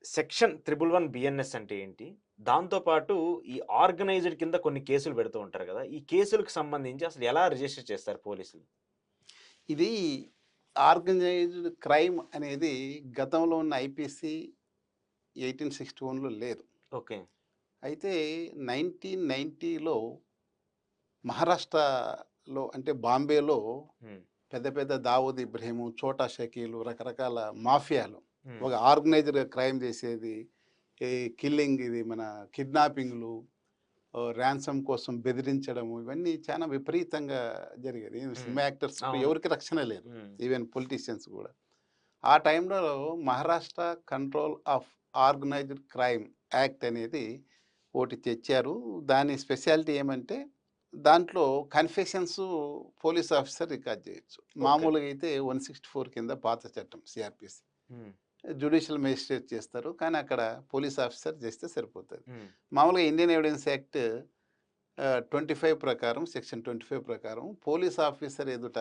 Section 111 BNS అంటే ఏంటి? దాంతో పాటు ఈ ఆర్గనైజ్డ్ కింద కొన్ని కేసులు పెడుతూ ఉంటారు గదా! ఈ కేసులకు సంబంధించి అసలు ఎలా రిజిస్టర్ చేస్తారు పోలీసులు? ఇది ఆర్గనైజ్డ్ క్రైమ్ అనేది గతంలో ఉన్న ఐపీసీ 1861లో లేదు. ఓకే. అయితే 1990లో మహారాష్ట్రలో అంటే బాంబేలో హ్మ్. పెద్ద పెద్ద దావూద్ ఇబ్రహీము, చోటా షకీలు, రకరకాల మాఫియాలు హ్మ్. ఒక ఆర్గనైజ్డ్ క్రైమ్ చేసేది. ఈ కిల్లింగ్ ఇది మన కిడ్నాపింగ్‌లు, ర్యాన్సమ్ కోసం బెదిరించడము ఇవన్నీ చాలా విపరీతంగా జరిగేది. హ్మ్. సినిమా యాక్టర్స్‌కు అవును. ఎవరికీ రక్షణ లేదు. హ్మ్. ఈవెన్ పొలిటీషియన్స్ కూడా. ఆ టైంలో Maharashtra control of organised crime act అనేది ఒకటి తెచ్చారు. దాని స్పెషాలిటీ ఏమంటే దాంట్లో కన్ఫెషన్స్ పోలీస్ ఆఫీసర్ రికార్డ్ చేయొచ్చు. ఓకే. మామూలుగా అయితే 164 కింద పాత చట్టం సిఆర్‌పిసి. హ్మ్. జ్యుడిషియల్ మేజిస్ట్రేట్ చేస్తారు. కానీ అక్కడ పోలీస్ ఆఫీసర్ చేస్తే సరిపోతది. హ్మ్. మామూలుగా ఇండియన్ ఎవిడెన్స్ యాక్ట్ 25 ప్రకారం సెక్షన్ 25 ప్రకారం పోలీస్ ఆఫీసర్ ఎదుట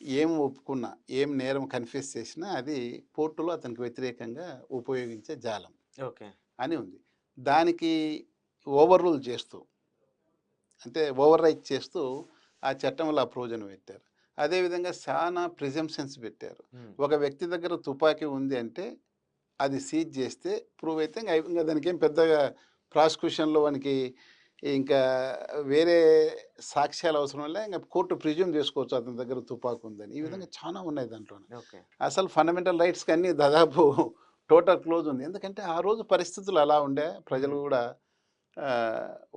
ఏం ఒప్పుకున్నా, ఏం నేరం కన్ఫెస్ చేసినా అది కోర్టులో అతనికి వ్యతిరేకంగా ఉపయోగించే జాలం ఓకే. అని ఉంది. దానికి ఓవర్ రూల్ చేస్తూ అంటే ఓవర్ రైట్ చేస్తూ ఆ చట్టంలో ఆ ప్రొవిజన్ పెట్టారు. అదేవిధంగా చాలా ప్రిజంప్షన్స్ పెట్టారు. హ్మ్. ఒక వ్యక్తి దగ్గర తుపాకీ ఉంది అంటే అది సీజ్ చేస్తే ప్రూవ్ అయితే ఇంక దానికేం పెద్దగా ప్రాసిక్యూషన్‌లో వానికి ఇంకా వేరే సాక్ష్యాలు అవసరం లే. ఇంక కోర్టు ప్రిజ్యూమ్ చేసుకోవచ్చు అతని దగ్గర తుపాకీ ఉందని. ఈ హ్మ్. విధంగా చాలా ఉన్నాయి దాంట్లోనే. ఓకే. అసలు ఫండమెంటల్ రైట్స్‌కి అన్నీ దాదాపు టోటల్ క్లోజ్ ఉంది. ఎందుకంటే ఆ రోజు పరిస్థితులు అలా ఉండే. ప్రజలు హ్మ్. కూడా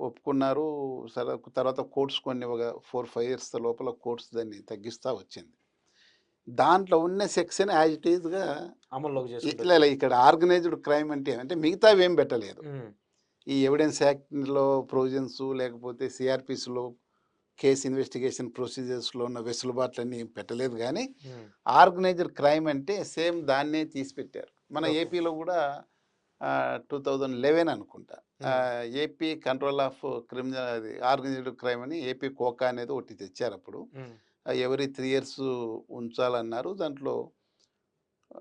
ఒప్పుకున్నారు. సరే తర్వాత కోర్ట్స్ కొన్ని ఒక 4, 5 ఇయర్స్ లోపల కోర్ట్స్ దాన్ని తగ్గిస్తా వచ్చింది. దాంట్లో ఉన్న సెక్షన్ యాజ్ ఇట్ ఈస్‌గా అమల్లోకి చేసుకుంటూ ఇలా వచ్చారు. ఇక్కడ ఆర్గనైజ్డ్ క్రైమ్ అంటే మిగతావేం పెట్టలేదు. హ్మ్. ఈ ఎవిడెన్స్ యాక్ట్‌లో ప్రొవిజన్స్ లేకపోతే సిఆర్‌పిసిలో కేస్ ఇన్వెస్టిగేషన్ ప్రొసీజర్స్‌లో ఉన్న వెసులుబాట్లన్నీ ఏం పెట్టలేదు గానీ, హ్మ్. ఆర్గనైజ్డ్ క్రైమ్ అంటే సేమ్ దాన్నే తీసిపెట్టారు. మన ఓకే. ఏపీలో గూడా 2011 అనుకుంటా. హ్మ్. ఏపీ కంట్రోల్ ఆఫ్ క్రిమినల్ అది ఆర్గనైజ్డ్ క్రైమ్ అని ఏపీ కోకా అనేది ఒకటి తెచ్చారప్పుడు. హ్మ్. ఎవ్రీ 3 ఇయర్స్ ఉంచాలన్నారు. దాంట్లో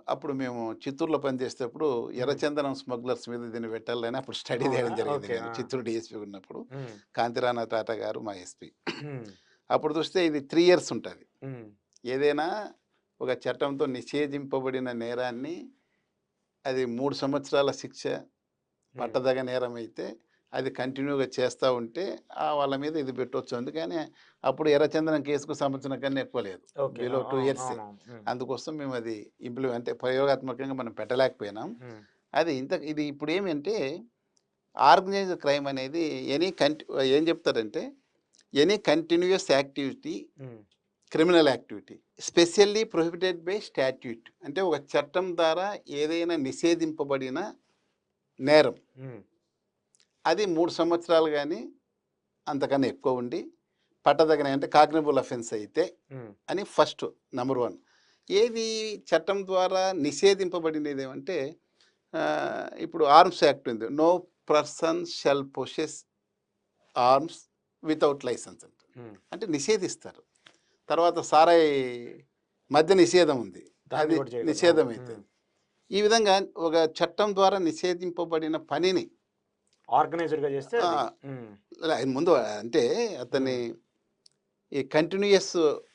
అప్పుడు మేము చిత్తూరులో పనిచేసేటప్పుడు హ్మ్. ఎర్రచందనం స్మగ్లర్స్ మీద దీన్ని పెట్టాలని అప్పుడు స్టడీ అవునా? చేయడం జరిగింది ఓకే. నేను. ఆ! చిత్తూరు డీఎస్పీ ఉన్నప్పుడు. హ్మ్. కాంతిరాణ టాటా గారు మా ఎస్పీ. హ్మ్. అప్పుడు చూస్తే ఇది 3 ఇయర్స్ ఉంటది. హ్మ్. ఏదైనా ఒక చట్టంతో నిషేధింపబడిన నేరాన్ని అది 3 సంవత్సరాల శిక్ష హ్మ్. పట్టదగ నేరమైతే అది కంటిన్యూగా చేస్తా ఉంటే వాళ్ళ మీద ఇది పెట్టొచ్చు. అందుకని అప్పుడు ఎర్రచందనం కేసుకు సంవత్సరం కన్నా ఎక్కువ లేదు. ఓకే. ఆ! బిలో 2 అవును. ఇయర్సే. అవునవును. హ్మ్. అందుకోసం మేము అది అంటే ప్రయోగాత్మకంగా మనం పెట్టలేకపోయినాం. హ్మ్. అది ఇది ఇప్పుడేమంటే ఆర్గనైజ్డ్ క్రైమ్ అనేది ఎనీ ఏం చెప్తారంటే ఎనీ కంటిన్యూయస్ యాక్టివిటీ హ్మ్. Criminal activity specially prohibited by statute అంటే ఒక చట్టం ద్వారా ఏదైనా నిషేధింపబడిన నేరం హ్మ్. అది 3 సంవత్సరాలు గానీ అంతకన్నా ఎక్కువ ఉండి పట్టదగిన అంటే కాగ్నిబుల్ అఫెన్స్ అయితే హ్మ్. అని ఫస్ట్ నంబర్ 1. ఏది చట్టం ద్వారా నిషేధింపబడినది ఏమంటే ఇప్పుడు ఆర్మ్స్ యాక్ట్ ఉంది. No person shall possess arms without licence అంట. హ్మ్. అంటే నిషేధిస్తారు. తర్వాత సారాయి మద్య నిషేధం ఉంది. దాన్ని అది గూడా చేయకూడదు. అవును. నిషేధం హ్మ్. అయితది. ఈ విధంగా ఒక చట్టం ద్వారా నిషేధింపబడిన పనిని ఆర్గనైజ్డ్‌గా చేస్తే అది. ఆహ్, హ్మ్. ముందు అంటే అతన్ని హ్మ్. ఈ కంటిన్యూయస్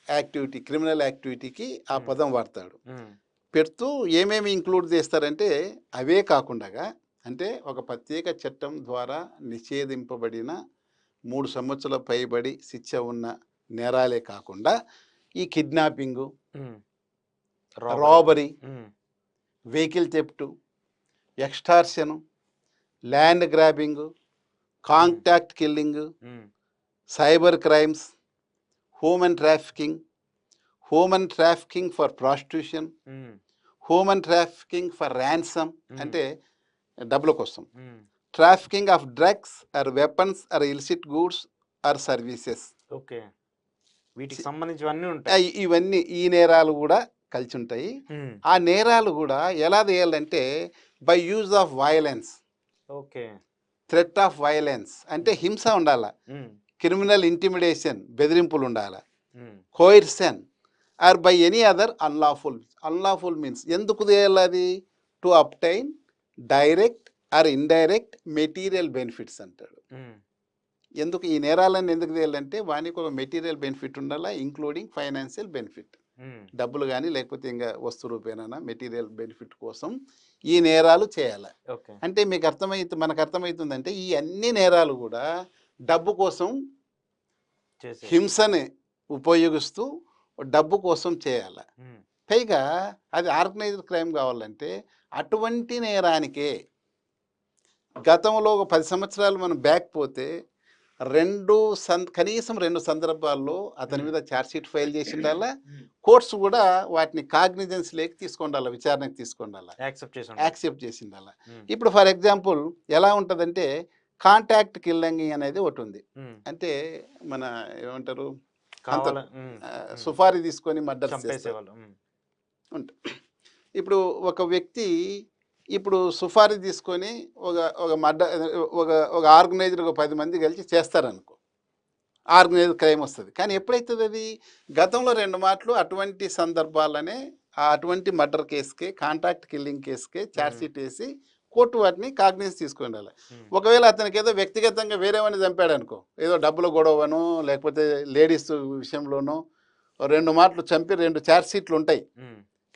యాక్టివిటీ క్రిమినల్ యాక్టివిటీకి ఆ హ్మ్. పదం వాడతాడు. హ్మ్. పెడుతూ ఏమేమి ఇంక్లూడ్ చేస్తారంటే అవే కాకుండగా అంటే ఒక ప్రత్యేక చట్టం ద్వారా నిషేధింపబడిన 3 సంవత్సరాల పైబడి శిక్ష ఉన్న నేరాలే కాకుండా ఈ kidnapping, hmm. Robbery. Robbery, hmm. Vehicle theft, extortion, land grabbing, hmm. Contract killing, hmm. Cyber crimes, human trafficking, human trafficking for prostitution, hmm. Human trafficking for ransom hmm. అంటే డబ్బుల కోసం, hmm. Trafficking of drugs or weapons or illicit goods or services. Okay. వీటికి చి సంబంధించివన్నీ ఉంటాయి. ఇవన్నీ ఈ నేరాలు గూడా కలిసుంటాయి. హ్మ్. ఆ నేరాలు గూడా ఎలా జేయాలంటే by use of violence, okay. Threat of violence అంటే హ్మ్. హింస ఉండాల. హ్మ్. క్రిమినల్ ఇంటిమిడేషన్ బెదిరింపులుండాల. హ్మ్. Coercion or by any other unlawful. Unlawful means ఎందుకు జేయాలది? To obtain direct or indirect material benefits అంటాడు. ఎందుకు ఈ నేరాలన్నీ ఎందుకు చేయాలంటే వానికి ఒక మెటీరియల్ బెనిఫిట్ ఉండాలా, ఇంక్లూడింగ్ ఫైనాన్షియల్ బెనిఫిట్, డబ్బులు కానీ లేకపోతే ఇంకా వస్తు రూపేనా మెటీరియల్ బెనిఫిట్ కోసం ఈ నేరాలు చేయాలి. అంటే మీకు మనకు అర్థమవుతుందంటే ఈ అన్ని నేరాలు కూడా డబ్బు కోసం, హింసని ఉపయోగిస్తూ డబ్బు కోసం చేయాలి. పైగా అది ఆర్గనైజ్డ్ క్రైమ్ కావాలంటే అటువంటి నేరానికే గతంలో ఒక 10 సంవత్సరాలు మనం బ్యాక్ పోతే కనీసం 2 సందర్భాల్లో అతని మీద ఛార్జ్షీట్ ఫైల్ చేసి ఉండాలా, కోర్ట్స్ కూడా వాటిని కాగ్నిజెన్స్ లేక తీసుకుండాల, విచారణకు తీసుకుండాలా, యాక్సెప్ట్ చేసి ఉండాలా. ఇప్పుడు ఫర్ ఎగ్జాంపుల్ ఎలా ఉంటుందంటే కాంటాక్ట్ కిల్లింగ్ అనేది ఒకటి ఉంది. అంటే మన ఏమంటారు సుఫారీ తీసుకొని మర్డర్ చేసేవాళ్ళు ఉంటారు. ఇప్పుడు ఒక వ్యక్తి సుఫారీ తీసుకొని ఒక ఆర్గనైజర్ 10 మంది కలిసి చేస్తారనుకో, ఆర్గనైజ్డ్ క్రైమ్ వస్తుంది. కానీ ఎప్పుడైతుంది అది గతంలో 2 మాటలు అటువంటి సందర్భాలనే అటువంటి మర్డర్ కేసుకే, కాంట్రాక్ట్ కిల్లింగ్ కేసుకే ఛార్జ్షీట్ వేసి కోర్టు వాటిని కాగ్నిజ్ తీసుకుని ఉండాలి. ఒకవేళ అతనికి ఏదో వ్యక్తిగతంగా వేరేవాడిని చంపాడు అనుకో, ఏదో డబ్బుల గొడవనో లేకపోతే లేడీస్ విషయంలోనో 2 మాటలు చంపి 2 ఛార్జ్షీట్లు ఉంటాయి.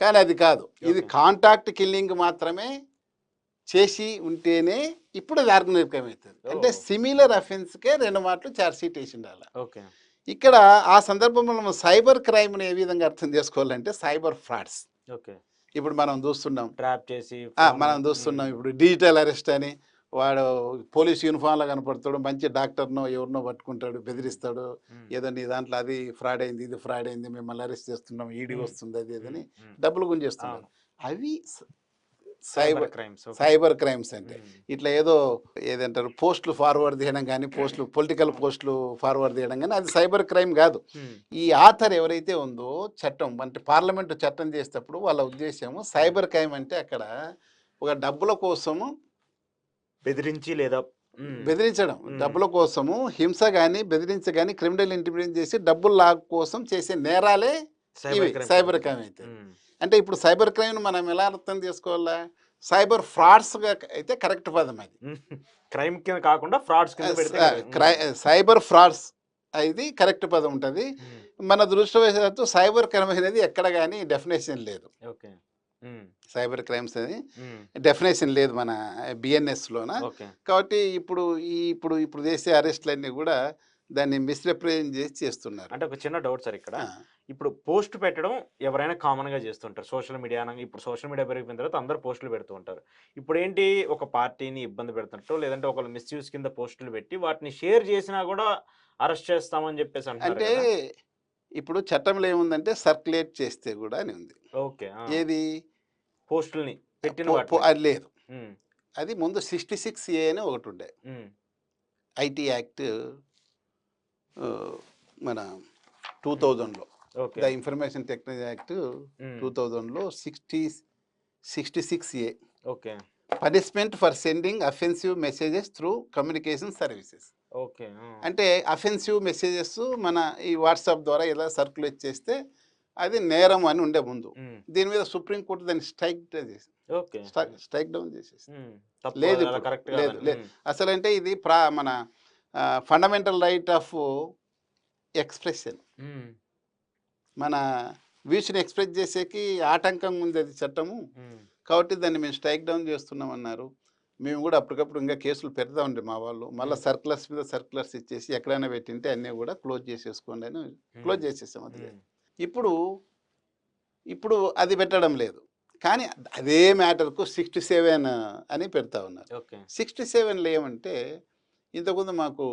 కానీ అది కాదు, ఇది కాంటాక్ట్ కిల్లింగ్ మాత్రమే చేసి ఉంటేనే ఇప్పుడు అది ఆర్గనైజ్డ్ క్రైమ్ అవుతుంది. అంటే సిమిలర్ అఫెన్స్కే 2 మాటలు ఛార్జ్షీట్ వేసి ఉండాలి. ఇక్కడ ఆ సందర్భంలో మనం సైబర్ క్రైమ్ని ఏ విధంగా అర్థం చేసుకోవాలంటే సైబర్ ఫ్రాడ్స్. ఇప్పుడు మనం చూస్తున్నాం, ఇప్పుడు డిజిటల్ అరెస్ట్ అని వాడు పోలీస్ యూనిఫామ్లో కనపడతాడు, మంచి డాక్టర్నో ఎవరినో పట్టుకుంటాడు, బెదిరిస్తాడు, ఏదో నీ దాంట్లో అది ఫ్రాడ్ అయింది, ఇది ఫ్రాడ్ అయింది, మిమ్మల్ని అరెస్ట్ చేస్తున్నాం, ఈడీ వస్తుంది, అది ఏదని డబ్బులు గుంజేస్తున్నాడు. అవి సైబర్ క్రైమ్స్ అంటే ఇట్లా ఏదంటారు పోస్టులు ఫార్వర్డ్ చేయడం కానీ, పొలిటికల్ పోస్టులు ఫార్వర్డ్ చేయడం కానీ అది సైబర్ క్రైమ్ కాదు. ఈ ఆథర్ ఎవరైతే ఉందో చట్టం అంటే పార్లమెంటు చట్టం చేసేటప్పుడు వాళ్ళ ఉద్దేశము సైబర్ క్రైమ్ అంటే అక్కడ ఒక డబ్బుల కోసము బెదిరించడం, డబ్బుల కోసము హింస కానీ బెదిరించ కానీ క్రిమినల్ ఇంటిమిడేషన్ చేసి డబ్బుల లాగ్ కోసం చేసే నేరాలే సైబర్ క్రైమ్ అయితే. అంటే ఇప్పుడు సైబర్ క్రైమ్ మనం ఎలా అర్థం చేసుకోవాలా, సైబర్ ఫ్రాడ్స్ అయితే కరెక్ట్ పదం, అది క్రైమ్ కింద కాకుండా ఫ్రాడ్స్ సైబర్ ఫ్రాడ్స్ అది కరెక్ట్ పదం ఉంటుంది. మన దృష్టివశాత్తు సైబర్ క్రైమ్ అనేది ఎక్కడ కానీ డెఫినేషన్ లేదు. సైబర్ క్రైమ్స్ అని డెఫినేషన్ లేదు మన బిఎన్ఎస్లోన. కాబట్టి ఇప్పుడు చేసే అరెస్టులన్నీ కూడా దాన్ని మిస్రిప్రజెంట్ చేసి చేస్తున్నారు. అంటే ఒక చిన్న డౌట్ సార్, ఇక్కడ ఇప్పుడు పోస్ట్ పెట్టడం ఎవరైనా కామన్ గా చేస్తుంటారు సోషల్ మీడియా. ఇప్పుడు సోషల్ మీడియా పెరిగిపోయిన తర్వాత అందరు పోస్టులు పెడుతూ ఉంటారు. ఇప్పుడు ఏంటి, ఒక పార్టీని ఇబ్బంది పెడుతుంటారు, లేదంటే ఒకళ్ళు మిస్యూజ్ కింద పోస్టులు పెట్టి వాటిని షేర్ చేసినా కూడా అరెస్ట్ చేస్తామని చెప్పేసి అంటే ఇప్పుడు చట్టంలో ఏముందంటే సర్క్యులేట్ చేస్తే కూడా అని ఉంది. ఏది పోస్టుల్ని పెట్టిన అది లేదు. అది ముందు 66A అని ఒకటి ఉండే, ఐటీ యాక్ట్ మన 2000లో, ద ఇన్ఫర్మేషన్ టెక్నాలజీ యాక్ట్ 2000లో 66A punishment for sending offensive messages through communication services. అంటే అఫెన్సివ్ మెసేజెస్ మన ఈ వాట్సాప్ ద్వారా ఇలా సర్క్యులేట్ చేస్తే అది నేరం అని ఉండే ముందు. దీని మీద సుప్రీంకోర్టు దాన్ని స్ట్రైక్ డౌన్ చేసేసి లేదు లేదు అసలు. అంటే ఇది మన ఫండమెంటల్ రైట్ ఆఫ్ ఎక్స్ప్రెషన్, మన వ్యూస్ని ఎక్స్ప్రెస్ చేసేకి ఆటంకంగా ఉంది అది చట్టము. కాబట్టి దాన్ని మేము స్ట్రైక్ డౌన్ చేస్తున్నాం అన్నారు. మేము కూడా అప్పటికప్పుడు ఇంకా కేసులు పెడతా ఉండే మా వాళ్ళు, మళ్ళీ సర్క్యులర్స్ మీద సర్క్యులర్స్ ఇచ్చేసి ఎక్కడైనా పెట్టింటే అన్నీ కూడా క్లోజ్ చేసేసుకోండి అని క్లోజ్ చేసేసాం. అది ఇప్పుడు అది పెట్టడం లేదు. కానీ అదే మ్యాటర్కు 67 అని పెడతా ఉన్నారు. 67లో ఏమంటే ఇంతకుముందు మాకు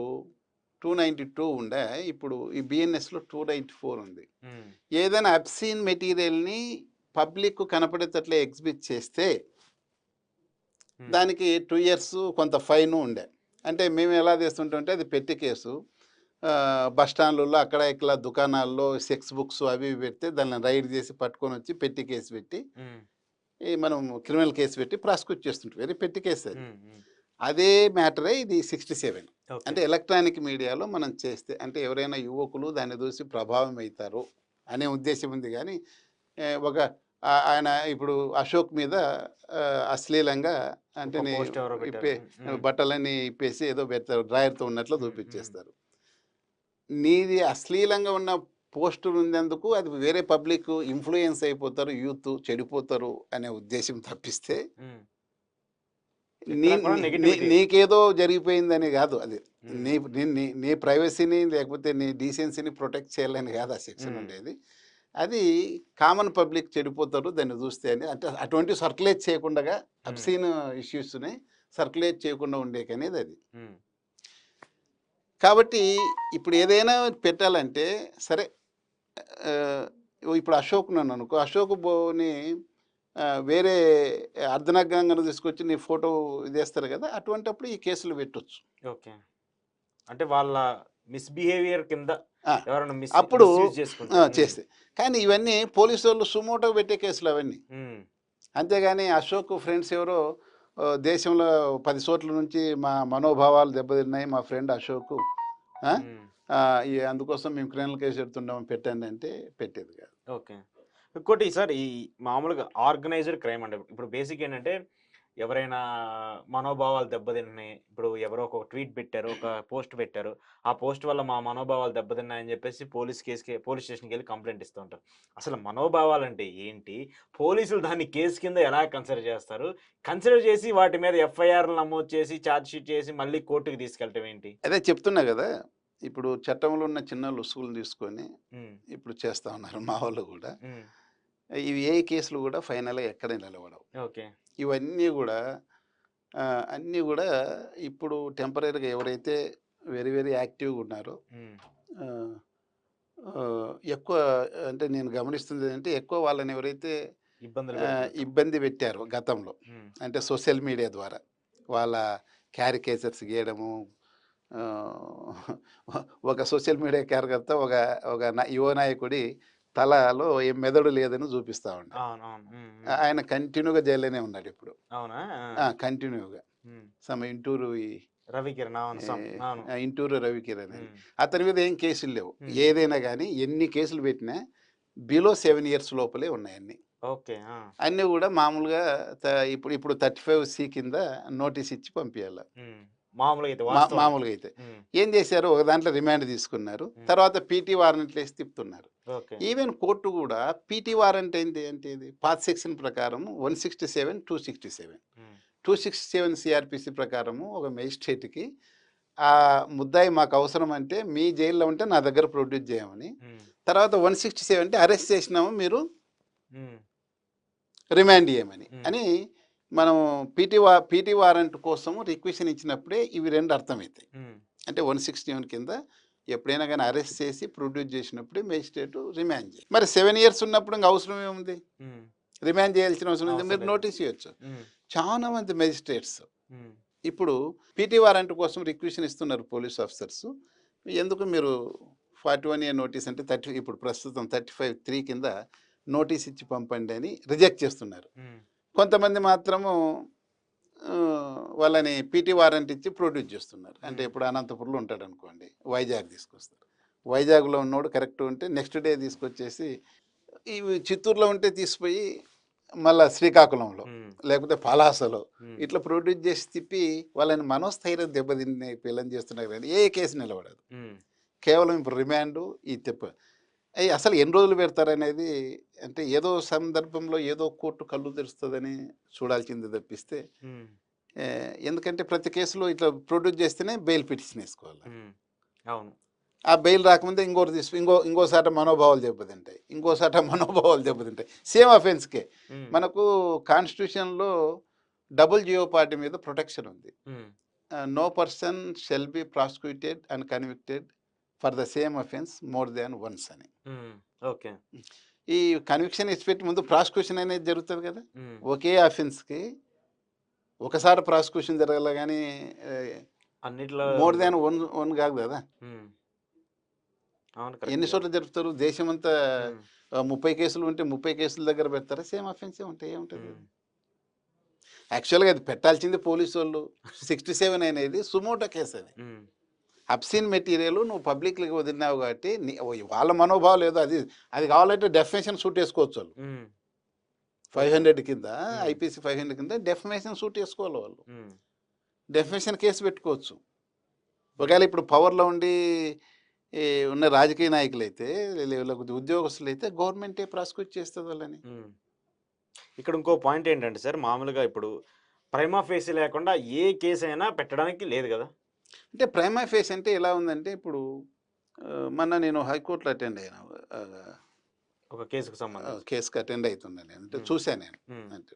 292 ఉండే, ఇప్పుడు ఈ బిఎన్ఎస్లో 294 ఉంది. ఏదైనా అబ్సీన్ మెటీరియల్ని పబ్లిక్ కనపడేటట్లే ఎగ్జిబిట్ చేస్తే దానికి 2 years కొంత ఫైన్ ఉండే. అంటే మేము ఎలా చేస్తుంటే అది పెట్టి కేసు, బస్టాండ్లలో అక్కడ ఇక్కడ దుకాణాల్లో సెక్స్ బుక్స్ అవి పెడితే దాన్ని రైడ్ చేసి పట్టుకొని వచ్చి పెట్టి కేసు పెట్టి మనం క్రిమినల్ కేసు పెట్టి ప్రాసిక్యూట్ చేస్తుంటాం. వెరీ పెట్టి కేసు అది. అదే మ్యాటరే ఇది 67. అంటే ఎలక్ట్రానిక్ మీడియాలో మనం చేస్తే అంటే ఎవరైనా యువకులు దాన్ని చూసి ప్రభావం అవుతారు అనే ఉద్దేశం ఉంది. కానీ ఒక ఆయన ఇప్పుడు అశోక్ మీద అశ్లీలంగా అంటే ఒక పోస్ట్ ఎవరో పెట్టారు. బట్టలన్నీ ఇప్పేసి ఏదో పెడతారు, డ్రాయర్తో ఉన్నట్లు హ్మ్. చూపించేస్తారు. నీది అశ్లీలంగా ఉన్న పోస్టులు ఉన్నందుకు అది వేరే పబ్లిక్ ఇన్ఫ్లుయెన్స్ అయిపోతారు, యూత్ చెడిపోతారు అనే ఉద్దేశం తప్పిస్తే నీ ఇక్కడ కూడా నీ- నీ- నెగటివిటీ. నీకేదో జరిగిపోయిందని కాదు అది. హ్మ్. నీ నీ నీ- నీ ప్రైవసీని లేకపోతే నీ డీసెన్సీని ప్రొటెక్ట్ చేయాలని కాదు ఆ సెక్షన్ హ్మ్. ఉండేది. అది కామన్ పబ్లిక్ చెడిపోతారు దాన్ని చూస్తే అని, అంటే అటువంటి సర్క్యులేట్ చేయకుండా హ్మ్. అబ్సీన్ ఇష్యూస్ని సర్క్యులేట్ చేయకుండా ఉండేకనేది అది. హ్మ్. కాబట్టి ఇప్పుడు ఏదైనా పెట్టాలంటే సరే, ఆ, ఇప్పుడు అశోక్ నన్ను అనుకో, అశోక్ బోని వేరే అర్ధనగ్నంగా తీసుకొచ్చి నీ ఫోటో ఇదేస్తారు కదా, అటువంటప్పుడు ఈ కేసులు పెట్టొచ్చు. ఓకే. అంటే వాళ్ళ మిస్‌బిహేవియర్ కింద ఆ, ఎవరైనా అప్పుడు మిస్‌యూజ్ చేసుకుంటే. చేస్తే కానీ ఇవన్నీ పోలీసు వాళ్ళు సుమోటో పెట్టే కేసులు అవన్నీ. హ్మ్. అంతేగాని అశోక్ ఫ్రెండ్స్ ఎవరో దేశంలో 10 చోట్ల నుంచి మా మనోభావాలు దెబ్బతిన్నాయి మా ఫ్రెండ్ అశోక్, ఆ, హ్మ్. అందుకోసం మేము క్రిమినల్ కేసు పెడుతున్నాం పెట్టండి అంటే పెట్టేది కాదు. ఓకే. ఇంకోటి సార్ ఈ మామూలుగా ఆర్గనైజ్డ్ క్రైమ్ అంటే ఇప్పుడు బేసిక్ ఏంటంటే ఎవరైనా మనోభావాలు దెబ్బతిన్నాయి. ఇప్పుడు ఎవరో ఒక ట్వీట్ పెట్టారు. ఒక పోస్ట్ పెట్టారు. ఆ పోస్ట్ వల్ల మా మనోభావాలు దెబ్బతిన్నాయని చెప్పేసి పోలీస్ స్టేషన్‌కెళ్ళి కంప్లెయింట్ ఇస్తూ ఉంటారు. అసలు మనోభావాలంటే ఏంటి? పోలీసులు దాన్ని కేస్ కింద ఎలా కన్సిడర్ చేస్తారు? కన్సిడర్ చేసి వాటి మీద ఎఫ్ఐఆర్‌లు నమోదు చేసి, చార్జ్ షీట్ చేసి మళ్ళీ కోర్ట్‌కి తీసుకెళ్ళటం ఏంటి? అదే చెప్తున్నా కదా, ఇప్పుడు చట్టంలో ఉన్న చిన్న లుసుగులు తీసుకొని హ్మ్. ఇప్పుడు చేస్తా ఉన్నారు మా వాళ్ళు కూడా. హ్మ్. ఇవి ఏ కేసులు కూడా ఫైనల్గా ఎక్కడ నిలబడవు. ఓకే. ఇవన్నీ కూడా అన్నీ కూడా ఇప్పుడు టెంపరీగా ఎవరైతే వెరీ వెరీ యాక్టివ్గా ఉన్నారో, హ్మ్. ఆ, ఎక్కువ, అంటే నేను గమనిస్తుంది ఏంటంటే ఎక్కువ వాళ్ళని ఎవరైతే ఇబ్బందులు పెడుతుంటారు. ఇబ్బంది పెట్టారో గతంలో, హ్మ్. అంటే సోషల్ మీడియా ద్వారా వాళ్ళ క్యారికేచర్స్ గీయడము, ఆ, ఒక సోషల్ మీడియా కార్యకర్త ఒక ఒక యువ నాయకుడి తలలో ఏం మెదడు లేదని చూపిస్తా ఉండే. అవును. అవును. హ్మ్. హ్మ్. ఆయన కంటిన్యూగా జైల్లోనే ఉన్నాడు ఇప్పుడు. అవునా? ఆ! కంటిన్యూగా హ్మ్. ఇంటూరు రవికిరణ్. అవును. అవును. ఇంటూరు రవికిరణ్ అని హ్మ్. అతని మీద ఏం కేసులు లేవు. హ్మ్. ఏదైనా కానీ ఎన్ని కేసులు పెట్టినా బిలో 7 ఇయర్స్ లోపలే ఉన్నాయి అన్ని. ఓకే. ఆ! అన్నీ కూడా మామూలుగా ఇప్పుడు ఇప్పుడు 35C కింద నోటీస్ ఇచ్చి పంపించాలి. హ్మ్. మామూలుగా అయితే వాస్తవం. మామూలుగా అయితే హ్మ్. ఏం చేశారు, ఒక దాంట్లో రిమాండ్ తీసుకున్నారు, హ్మ్. తర్వాత పీటీ వారెంట్లు వేసి తిప్పుతున్నారు. ఓకే. ఈవెన్ కోర్టు కూడా పీటీ వారెంట్ ఏంటి అంటే ఇది పాత సెక్షన్ ప్రకారం 167, 267, హ్మ్. 267 సిఆర్పిసి ప్రకారము ఒక మేజిస్ట్రేట్కి ఆ ముద్దాయి మాకు అవసరం అంటే మీ జైల్లో ఉంటే నా దగ్గర ప్రొడ్యూస్ చేయమని, హ్మ్. తర్వాత 167 అంటే అరెస్ట్ చేసినాము మీరు హ్మ్. రిమాండ్ చేయమని హ్మ్. అని మనం పీటీ వారెంట్ కోసం రిక్వెషన్ ఇచ్చినప్పుడే ఇవి రెండు అర్థమవుతాయి. హ్మ్. అంటే 161 కింద ఎప్పుడైనా కానీ అరెస్ట్ చేసి ప్రొడ్యూస్ చేసినప్పుడే మేజిస్ట్రేట్ రిమాండ్ చేయాలి. మరి 7 ఇయర్స్ ఉన్నప్పుడు ఇంకా అవసరం ఏముంది, హ్మ్. రిమాండ్ చేయాల్సిన అవసరం ఉంది, అవసరం మీరు లేదు. నోటీస్ ఇవ్వచ్చు. హ్మ్. చాలా మంది మేజిస్ట్రేట్స్ హ్మ్. ఇప్పుడు పీటీ వారెంట్ కోసం రిక్వెషన్ ఇస్తున్నారు పోలీస్ ఆఫీసర్స్. ఎందుకు మీరు 41A నోటీస్ అంటే 30, ఇప్పుడు ప్రస్తుతం 35(3) కింద నోటీస్ ఇచ్చి పంపండి అని రిజెక్ట్ చేస్తున్నారు. హ్మ్. కొంతమంది మాత్రము వాళ్ళని పీటీ వారెంట్ ఇచ్చి ప్రొడ్యూస్ చేస్తున్నారు. అంటే హ్మ్. ఇప్పుడు అనంతపురంలో ఉంటాడు అనుకోండి, వైజాగ్ తీసుకొస్తారు. వైజాగ్లో ఉన్నోడు కరెక్ట్ ఉంటే నెక్స్ట్ డే తీసుకొచ్చేసి, ఇవి చిత్తూరులో ఉంటే తీసిపోయి మళ్ళా శ్రీకాకుళంలో హ్మ్. లేకపోతే పలాసలో హ్మ్. ఇట్లా ప్రొడ్యూస్ చేసి తిప్పి వాళ్ళని మనోస్థైర్యం దెబ్బతిని పిల్లని చేస్తున్నారు. కానీ ఏ కేసు నిలబడదు. హ్మ్. కేవలం ఇప్పుడు రిమాండు ఈ తిప్ప అవి అసలు ఎన్ని రోజులు పెడతారనేది, అంటే ఏదో సందర్భంలో ఏదో కోర్టు కళ్ళు తెరుస్తుందని చూడాల్సింది తప్పిస్తే, హ్మ్. ఎందుకంటే ప్రతి కేసులో ఇట్లా ప్రొడ్యూస్ చేస్తేనే బెయిల్ పిటిషన్ వేసుకోవాలి. హ్మ్. అవును. ఆ బెయిల్ రాకముందే ఇంకోసాట మనోభావాలు దెబ్బతింటాయి, ఇంకోసాట మనోభావాలు దెబ్బతింటాయి సేమ్ అఫెన్స్కే. హ్మ్. మనకు కాన్స్టిట్యూషన్లో డబుల్ జియో పార్టీ మీద ప్రొటెక్షన్ ఉంది. Hmm. No person shall be prosecuted and convicted for the same offence more than once అని. హ్మ్. ఓకే. ఈ కన్విక్షన్ ఇచ్చిపెట్టి ముందు ప్రాసిక్యూషన్ అనేది జరుగుతుంది కదా. హ్మ్. ఒకే అఫెన్స్కి ఒకసారి ప్రాసిక్యూషన్ జరగాల కానీ అన్నిట్లో మోర్ ఉండదు. దాన్ వన్ వన్ కాదు కదా. హ్మ్. అవును. ఎన్ని కరెక్టే కదా! చోట్ల జరుపుతారు దేశమంతా? హ్మ్. 30 కేసులు ఉంటే 30 కేసుల దగ్గర పెడతారా? సేమ్ అఫెన్సే ఉంటాయి, ఏముంటుంది హ్మ్. అది. యాక్చువల్గా అది పెట్టాల్సింది పోలీసు వాళ్ళు. 67 అనేది సుమోటో కేసు అది. హ్మ్. అబ్సీన్ మెటీరియల్ నువ్వు పబ్లిక్కి వదిలినావు కాబట్టి వాళ్ళ మనోభావాలు ఏదో అది అది కావాలంటే డెఫినేషన్ సూట్ వేసుకోవచ్చు వాళ్ళు. హ్మ్. 500 కింద ఉమ్, ఐపీసీ 500 కింద డెఫమేషన్ సూట్ వేసుకోవాలి వాళ్ళు. ఉమ్, డెఫమేషన్ కేసు పెట్టుకోవచ్చు. ఒకవేళ ఇప్పుడు పవర్లో ఉండి ఈ ఉన్న రాజకీయ నాయకులైతే లేకపోతే ఉద్యోగస్తులైతే గవర్నమెంటే ప్రాసిక్యూట్ చేస్తుంది వాళ్ళని. ఉమ్. ఇక్కడ ఇంకో పాయింట్ ఏంటంటే సార్, మామూలుగా ఇప్పుడు ప్రైమా ఫేసి లేకుండా ఏ కేసు అయినా పెట్టడానికి లేదు కదా. అంటే ప్రైమా ఫేస్ అంటే ఎలా ఉందంటే ఇప్పుడు మొన్న నేను హైకోర్టులో అటెండ్ అయినా ఒక కేసుకు సంబంధించి. కేసుకి అటెండ్ అవుతున్నాను నేను. అంటే ఉమ్, చూశాను నేను. ఉమ్, అంటే